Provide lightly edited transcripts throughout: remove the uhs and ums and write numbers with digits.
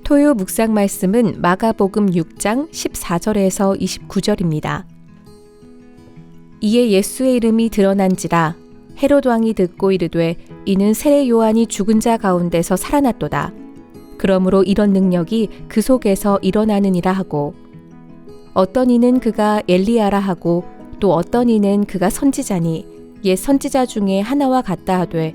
토요 묵상 말씀은 마가복음 6장 14절에서 29절입니다. 이에 예수의 이름이 드러난지라 헤롯 왕이 듣고 이르되 이는 세례 요한이 죽은 자 가운데서 살아났도다. 그러므로 이런 능력이 그 속에서 일어나느니라 하고, 어떤 이는 그가 엘리야라 하고 또 어떤 이는 그가 선지자니 옛 선지자 중에 하나와 같다 하되,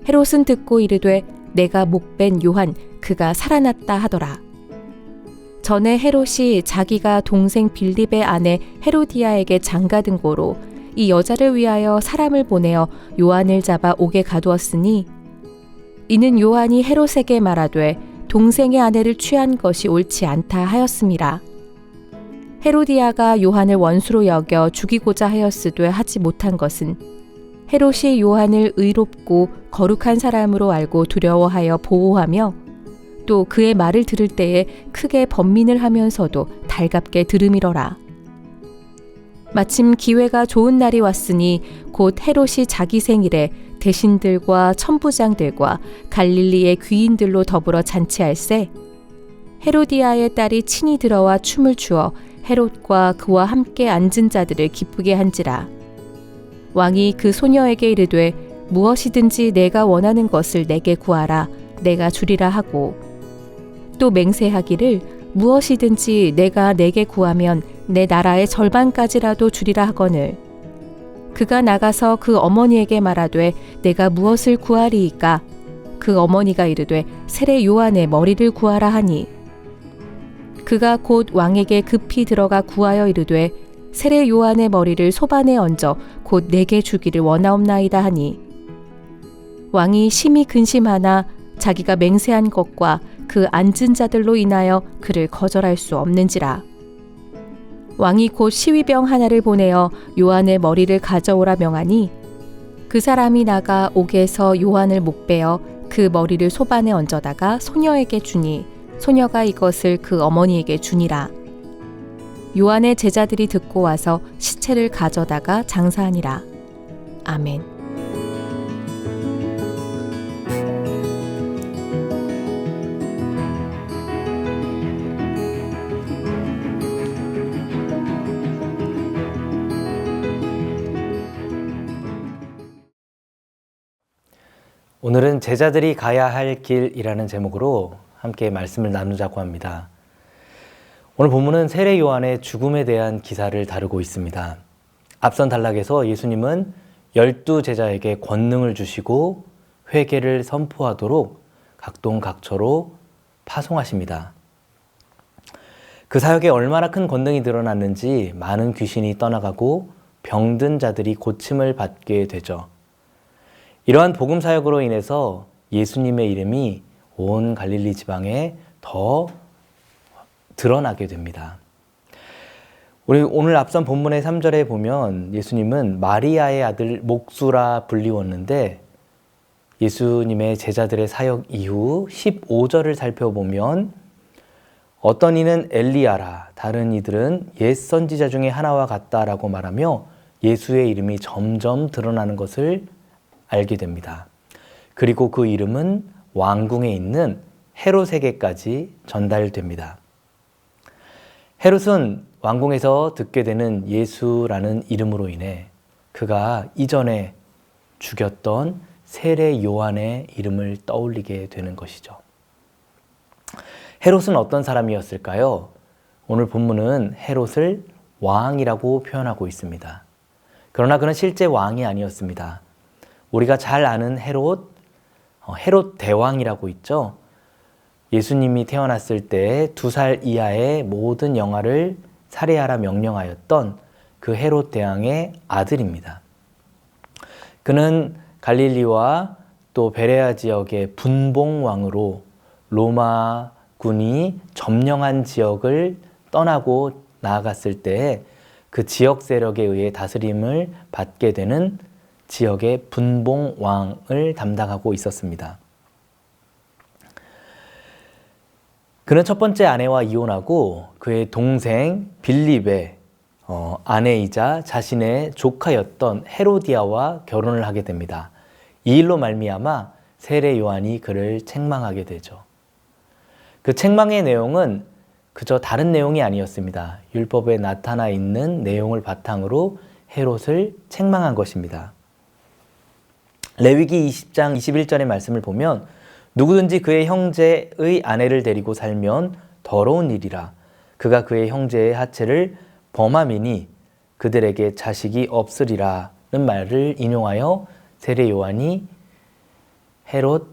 헤롯은 듣고 이르되 내가 목벤 요한 그가 살아났다 하더라. 전에 헤롯이 자기가 동생 빌립의 아내 헤로디아에게 장가든 고로 이 여자를 위하여 사람을 보내어 요한을 잡아 옥에 가두었으니, 이는 요한이 헤롯에게 말하되 동생의 아내를 취한 것이 옳지 않다 하였음이라. 헤로디아가 요한을 원수로 여겨 죽이고자 하였으되 하지 못한 것은 헤롯이 요한을 의롭고 거룩한 사람으로 알고 두려워하여 보호하며 또 그의 말을 들을 때에 크게 번민을 하면서도 달갑게 들음이러라. 마침 기회가 좋은 날이 왔으니 곧 헤롯이 자기 생일에 대신들과 천부장들과 갈릴리의 귀인들로 더불어 잔치할세, 헤로디아의 딸이 친히 들어와 춤을 추어 헤롯과 그와 함께 앉은 자들을 기쁘게 한지라. 왕이 그 소녀에게 이르되 무엇이든지 내가 원하는 것을 내게 구하라 내가 주리라 하고, 또 맹세하기를 무엇이든지 내가 내게 구하면 내 나라의 절반까지라도 주리라 하거늘, 그가 나가서 그 어머니에게 말하되 내가 무엇을 구하리이까? 그 어머니가 이르되 세례 요한의 머리를 구하라 하니, 그가 곧 왕에게 급히 들어가 구하여 이르되 세례 요한의 머리를 소반에 얹어 곧 내게 주기를 원하옵나이다 하니, 왕이 심히 근심하나 자기가 맹세한 것과 그 앉은 자들로 인하여 그를 거절할 수 없는지라. 왕이 곧 시위병 하나를 보내어 요한의 머리를 가져오라 명하니, 그 사람이 나가 옥에서 요한을 목베어 그 머리를 소반에 얹어다가 소녀에게 주니 소녀가 이것을 그 어머니에게 주니라. 요한의 제자들이 듣고 와서 시체를 가져다가 장사하니라. 아멘. 오늘은 제자들이 가야 할 길이라는 제목으로 함께 말씀을 나누자고 합니다. 오늘 본문은 세례 요한의 죽음에 대한 기사를 다루고 있습니다. 앞선 단락에서 예수님은 12제자에게 권능을 주시고 회개를 선포하도록 각동각처로 파송하십니다. 그 사역에 얼마나 큰 권능이 드러났는지 많은 귀신이 떠나가고 병든 자들이 고침을 받게 되죠. 이러한 복음 사역으로 인해서 예수님의 이름이 온 갈릴리 지방에 더 드러나게 됩니다. 우리 오늘 앞선 본문의 3절에 보면 예수님은 마리아의 아들 목수라 불리웠는데, 예수님의 제자들의 사역 이후 15절을 살펴보면 어떤 이는 엘리야라, 다른 이들은 옛 선지자 중에 하나와 같다라고 말하며 예수의 이름이 점점 드러나는 것을 알게 됩니다. 그리고 그 이름은 왕궁에 있는 헤롯에게까지 전달됩니다. 헤롯은 왕궁에서 듣게 되는 예수라는 이름으로 인해 그가 이전에 죽였던 세례 요한의 이름을 떠올리게 되는 것이죠. 헤롯은 어떤 사람이었을까요? 오늘 본문은 헤롯을 왕이라고 표현하고 있습니다. 그러나 그는 실제 왕이 아니었습니다. 우리가 잘 아는 헤롯 대왕이라고 있죠. 예수님이 태어났을 때 2살 이하의 모든 영아를 살해하라 명령하였던 그 헤롯 대왕의 아들입니다. 그는 갈릴리와 또 베레아 지역의 분봉왕으로 로마군이 점령한 지역을 떠나고 나아갔을 때 그 지역 세력에 의해 다스림을 받게 되는 지역의 분봉왕을 담당하고 있었습니다. 그는 첫 번째 아내와 이혼하고 그의 동생 빌립의 아내이자 자신의 조카였던 헤로디아와 결혼을 하게 됩니다. 이 일로 말미암아 세례 요한이 그를 책망하게 되죠. 그 책망의 내용은 그저 다른 내용이 아니었습니다. 율법에 나타나 있는 내용을 바탕으로 헤롯을 책망한 것입니다. 레위기 20장 21절의 말씀을 보면 누구든지 그의 형제의 아내를 데리고 살면 더러운 일이라. 그가 그의 형제의 하체를 범함이니 그들에게 자식이 없으리라는 말을 인용하여 세례 요한이 헤롯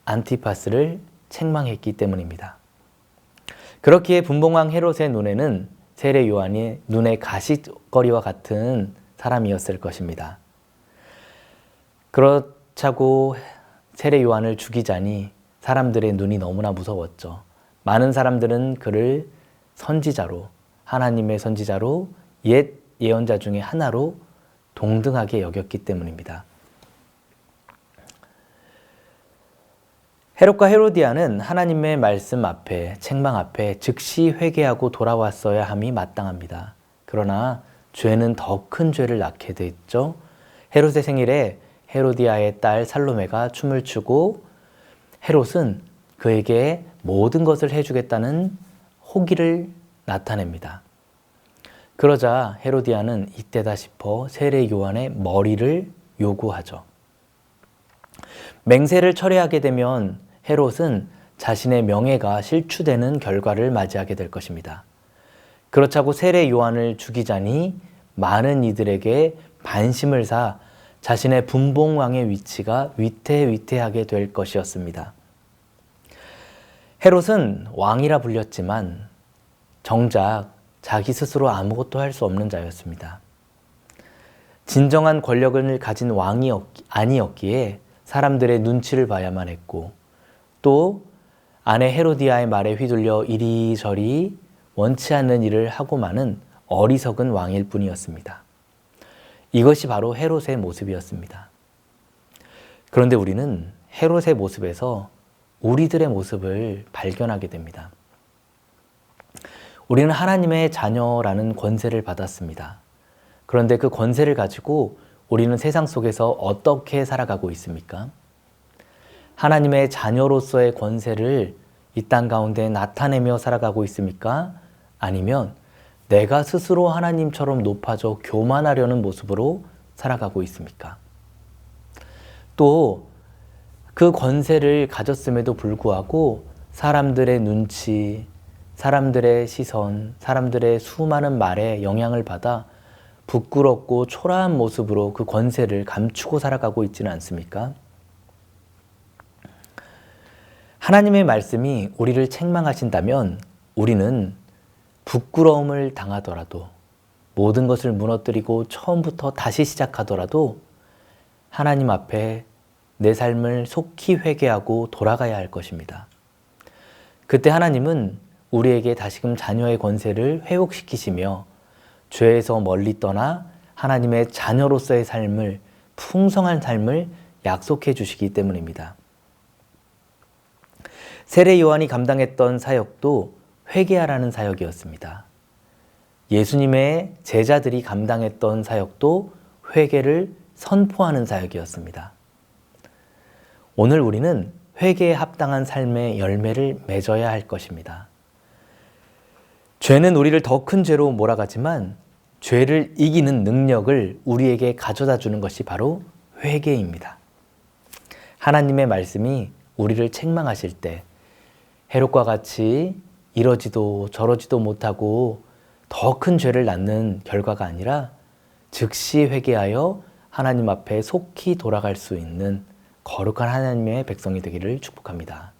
안티파스를 책망했기 때문입니다. 그렇기에 분봉왕 헤롯의 눈에는 세례 요한이 눈의 가시거리와 같은 사람이었을 것입니다. 그렇자고 세례 요한을 죽이자니 사람들의 눈이 너무나 무서웠죠. 많은 사람들은 그를 선지자로, 하나님의 선지자로, 옛 예언자 중에 하나로 동등하게 여겼기 때문입니다. 헤롯과 헤로디아는 하나님의 말씀 앞에, 책망 앞에 즉시 회개하고 돌아왔어야 함이 마땅합니다. 그러나 죄는 더 큰 죄를 낳게 됐죠. 헤롯의 생일에 헤로디아의 딸 살로메가 춤을 추고 헤롯은 그에게 모든 것을 해주겠다는 호기를 나타냅니다. 그러자 헤로디아는 이때다 싶어 세례 요한의 머리를 요구하죠. 맹세를 철회하게 되면 헤롯은 자신의 명예가 실추되는 결과를 맞이하게 될 것입니다. 그렇자고 세례 요한을 죽이자니 많은 이들에게 반심을 사 자신의 분봉왕의 위치가 위태위태하게 될 것이었습니다. 헤롯은 왕이라 불렸지만 정작 자기 스스로 아무것도 할 수 없는 자였습니다. 진정한 권력을 가진 왕이 아니었기에 사람들의 눈치를 봐야만 했고 또 아내 헤로디아의 말에 휘둘려 이리저리 원치 않는 일을 하고 마는 어리석은 왕일 뿐이었습니다. 이것이 바로 헤롯의 모습이었습니다. 그런데 우리는 헤롯의 모습에서 우리들의 모습을 발견하게 됩니다. 우리는 하나님의 자녀라는 권세를 받았습니다. 그런데 그 권세를 가지고 우리는 세상 속에서 어떻게 살아가고 있습니까? 하나님의 자녀로서의 권세를 이 땅 가운데 나타내며 살아가고 있습니까? 아니면 내가 스스로 하나님처럼 높아져 교만하려는 모습으로 살아가고 있습니까? 또 그 권세를 가졌음에도 불구하고 사람들의 눈치, 사람들의 시선, 사람들의 수많은 말에 영향을 받아 부끄럽고 초라한 모습으로 그 권세를 감추고 살아가고 있지는 않습니까? 하나님의 말씀이 우리를 책망하신다면 우리는 부끄러움을 당하더라도 모든 것을 무너뜨리고 처음부터 다시 시작하더라도 하나님 앞에 내 삶을 속히 회개하고 돌아가야 할 것입니다. 그때 하나님은 우리에게 다시금 자녀의 권세를 회복시키시며 죄에서 멀리 떠나 하나님의 자녀로서의 삶을, 풍성한 삶을 약속해 주시기 때문입니다. 세례 요한이 감당했던 사역도 회개하라는 사역이었습니다. 예수님의 제자들이 감당했던 사역도 회개를 선포하는 사역이었습니다. 오늘 우리는 회개에 합당한 삶의 열매를 맺어야 할 것입니다. 죄는 우리를 더 큰 죄로 몰아가지만 죄를 이기는 능력을 우리에게 가져다 주는 것이 바로 회개입니다. 하나님의 말씀이 우리를 책망하실 때 헤롯과 같이 이러지도 저러지도 못하고 더 큰 죄를 낳는 결과가 아니라 즉시 회개하여 하나님 앞에 속히 돌아갈 수 있는 거룩한 하나님의 백성이 되기를 축복합니다.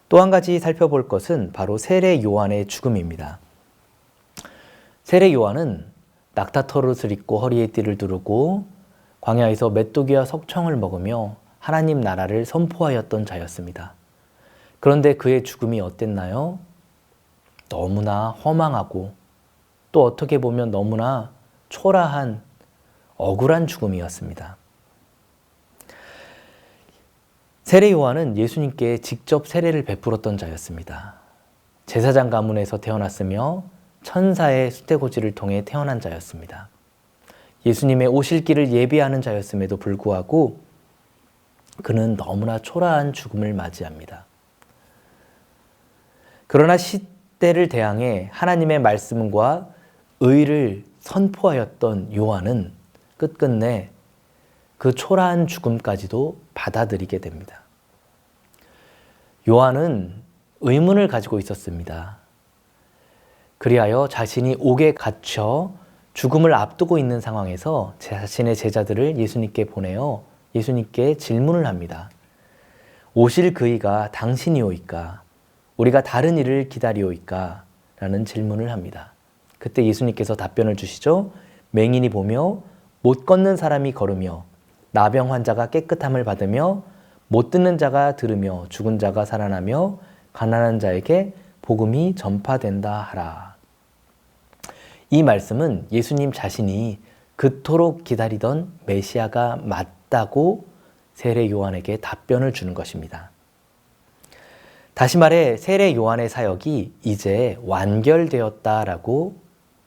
또 한 가지 살펴볼 것은 바로 세례 요한의 죽음입니다. 세례 요한은 낙타털옷을 입고 허리에 띠를 두르고 광야에서 메뚜기와 석청을 먹으며 하나님 나라를 선포하였던 자였습니다. 그런데 그의 죽음이 어땠나요? 너무나 허망하고 또 어떻게 보면 너무나 초라한 억울한 죽음이었습니다. 세례 요한은 예수님께 직접 세례를 베풀었던 자였습니다. 제사장 가문에서 태어났으며 천사의 수태고지를 통해 태어난 자였습니다. 예수님의 오실 길을 예비하는 자였음에도 불구하고 그는 너무나 초라한 죽음을 맞이합니다. 그러나 시대를 대항해 하나님의 말씀과 의를 선포하였던 요한은 끝끝내 그 초라한 죽음까지도 받아들이게 됩니다. 요한은 의문을 가지고 있었습니다. 그리하여 자신이 옥에 갇혀 죽음을 앞두고 있는 상황에서 자신의 제자들을 예수님께 보내어 예수님께 질문을 합니다. 오실 그이가 당신이오이까? 우리가 다른 이를 기다리오이까? 라는 질문을 합니다. 그때 예수님께서 답변을 주시죠. 맹인이 보며 못 걷는 사람이 걸으며 나병 환자가 깨끗함을 받으며 못 듣는 자가 들으며 죽은 자가 살아나며 가난한 자에게 복음이 전파된다 하라. 이 말씀은 예수님 자신이 그토록 기다리던 메시아가 맞다고 세례 요한에게 답변을 주는 것입니다. 다시 말해 세례 요한의 사역이 이제 완결되었다라고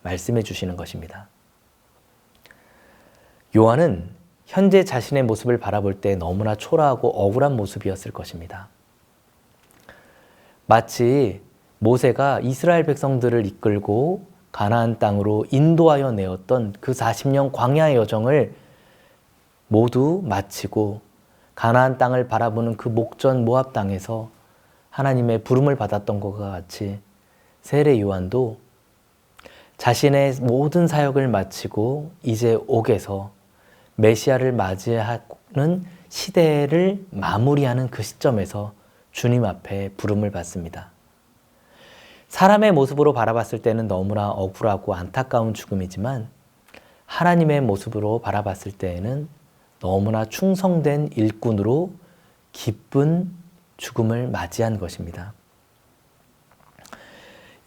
말씀해 주시는 것입니다. 요한은 현재 자신의 모습을 바라볼 때 너무나 초라하고 억울한 모습이었을 것입니다. 마치 모세가 이스라엘 백성들을 이끌고 가나안 땅으로 인도하여 내었던 그 40년 광야의 여정을 모두 마치고 가나안 땅을 바라보는 그 목전 모압 땅에서 하나님의 부름을 받았던 것과 같이 세례 요한도 자신의 모든 사역을 마치고 이제 옥에서 메시아를 맞이하는 시대를 마무리하는 그 시점에서 주님 앞에 부름을 받습니다. 사람의 모습으로 바라봤을 때는 너무나 억울하고 안타까운 죽음이지만 하나님의 모습으로 바라봤을 때에는 너무나 충성된 일꾼으로 기쁜 죽음을 맞이한 것입니다.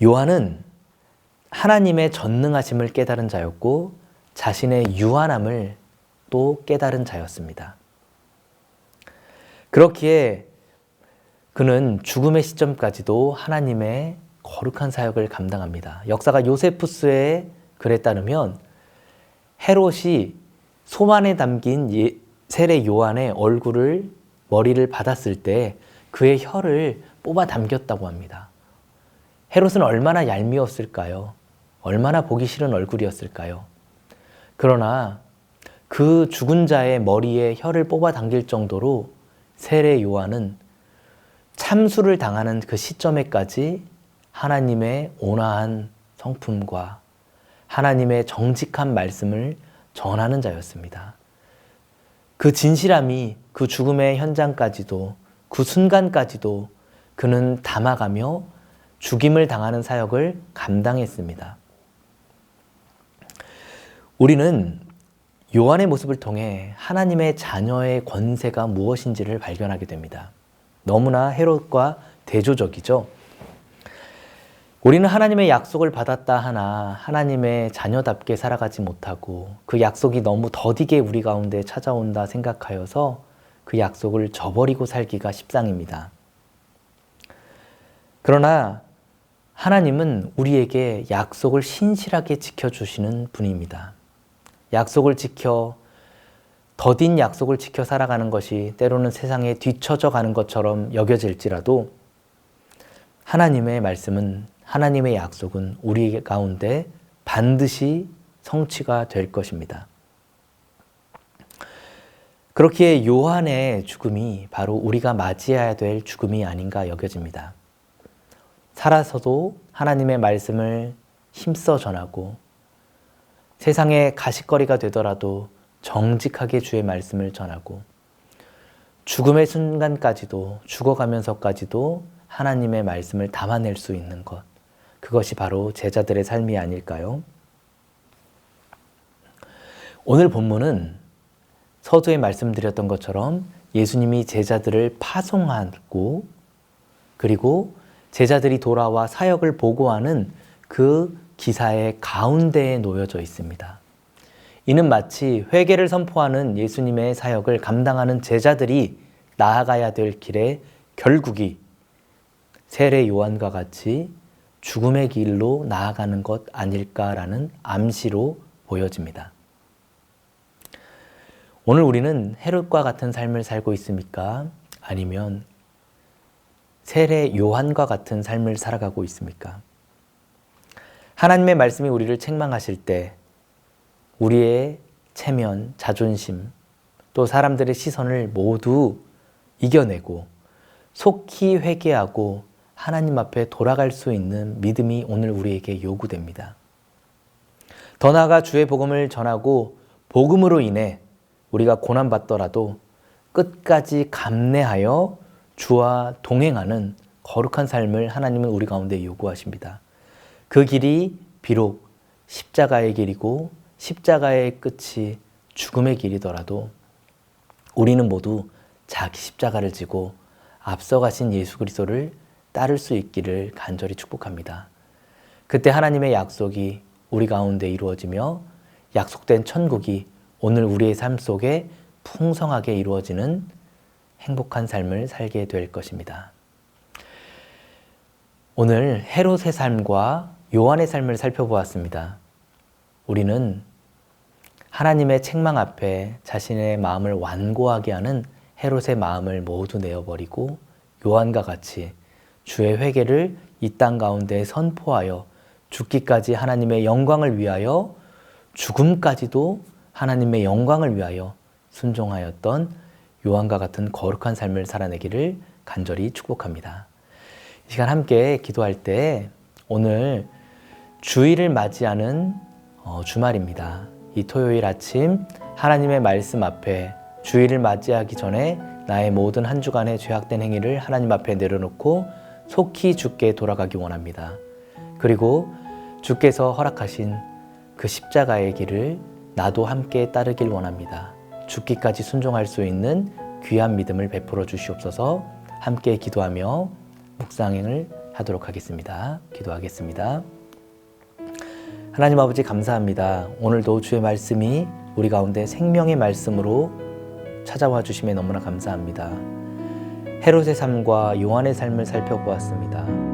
요한은 하나님의 전능하심을 깨달은 자였고 자신의 유한함을 또 깨달은 자였습니다. 그렇기에 그는 죽음의 시점까지도 하나님의 거룩한 사역을 감당합니다. 역사가 요세푸스의 글에 따르면 헤롯이 소만에 담긴 세례 요한의 머리를 받았을 때 그의 혀를 뽑아 당겼다고 합니다. 헤롯은 얼마나 얄미웠을까요? 얼마나 보기 싫은 얼굴이었을까요? 그러나 그 죽은 자의 머리에 혀를 뽑아 당길 정도로 세례 요한은 참수를 당하는 그 시점에까지 하나님의 온화한 성품과 하나님의 정직한 말씀을 전하는 자였습니다. 그 진실함이 그 죽음의 현장까지도 그 순간까지도 그는 담아가며 죽임을 당하는 사역을 감당했습니다. 우리는 요한의 모습을 통해 하나님의 자녀의 권세가 무엇인지를 발견하게 됩니다. 너무나 헤롯과 대조적이죠. 우리는 하나님의 약속을 받았다 하나 하나님의 자녀답게 살아가지 못하고 그 약속이 너무 더디게 우리 가운데 찾아온다 생각하여서 그 약속을 저버리고 살기가 십상입니다. 그러나 하나님은 우리에게 약속을 신실하게 지켜주시는 분입니다. 약속을 지켜 더딘 약속을 지켜 살아가는 것이 때로는 세상에 뒤처져 가는 것처럼 여겨질지라도 하나님의 말씀은 하나님의 약속은 우리 가운데 반드시 성취가 될 것입니다. 그렇기에 요한의 죽음이 바로 우리가 맞이해야 될 죽음이 아닌가 여겨집니다. 살아서도 하나님의 말씀을 힘써 전하고 세상의 가십거리가 되더라도 정직하게 주의 말씀을 전하고 죽음의 순간까지도 죽어가면서까지도 하나님의 말씀을 담아낼 수 있는 것, 그것이 바로 제자들의 삶이 아닐까요? 오늘 본문은 서두에 말씀드렸던 것처럼 예수님이 제자들을 파송하고 그리고 제자들이 돌아와 사역을 보고하는 그 기사의 가운데에 놓여져 있습니다. 이는 마치 회개를 선포하는 예수님의 사역을 감당하는 제자들이 나아가야 될 길의 결국이 세례 요한과 같이 죽음의 길로 나아가는 것 아닐까라는 암시로 보여집니다. 오늘 우리는 헤롯과 같은 삶을 살고 있습니까? 아니면 세례 요한과 같은 삶을 살아가고 있습니까? 하나님의 말씀이 우리를 책망하실 때 우리의 체면, 자존심, 또 사람들의 시선을 모두 이겨내고 속히 회개하고 하나님 앞에 돌아갈 수 있는 믿음이 오늘 우리에게 요구됩니다. 더 나아가 주의 복음을 전하고 복음으로 인해 우리가 고난받더라도 끝까지 감내하여 주와 동행하는 거룩한 삶을 하나님은 우리 가운데 요구하십니다. 그 길이 비록 십자가의 길이고 십자가의 끝이 죽음의 길이더라도 우리는 모두 자기 십자가를 지고 앞서가신 예수 그리스도를 따를 수 있기를 간절히 축복합니다. 그때 하나님의 약속이 우리 가운데 이루어지며 약속된 천국이 오늘 우리의 삶 속에 풍성하게 이루어지는 행복한 삶을 살게 될 것입니다. 오늘 헤롯의 삶과 요한의 삶을 살펴보았습니다. 우리는 하나님의 책망 앞에 자신의 마음을 완고하게 하는 헤롯의 마음을 모두 내어버리고 요한과 같이 주의 회개를 이 땅 가운데 선포하여 죽기까지 하나님의 영광을 위하여 죽음까지도 하나님의 영광을 위하여 순종하였던 요한과 같은 거룩한 삶을 살아내기를 간절히 축복합니다. 이 시간 함께 기도할 때 오늘 주일을 맞이하는 주말입니다. 이 토요일 아침 하나님의 말씀 앞에 주일을 맞이하기 전에 나의 모든 한 주간의 죄악된 행위를 하나님 앞에 내려놓고 속히 주께 돌아가기 원합니다. 그리고 주께서 허락하신 그 십자가의 길을 나도 함께 따르길 원합니다. 죽기까지 순종할 수 있는 귀한 믿음을 베풀어 주시옵소서. 함께 기도하며 묵상을 하도록 하겠습니다. 기도하겠습니다. 하나님 아버지 감사합니다. 오늘도 주의 말씀이 우리 가운데 생명의 말씀으로 찾아와 주심에 너무나 감사합니다. 헤롯의 삶과 요한의 삶을 살펴보았습니다.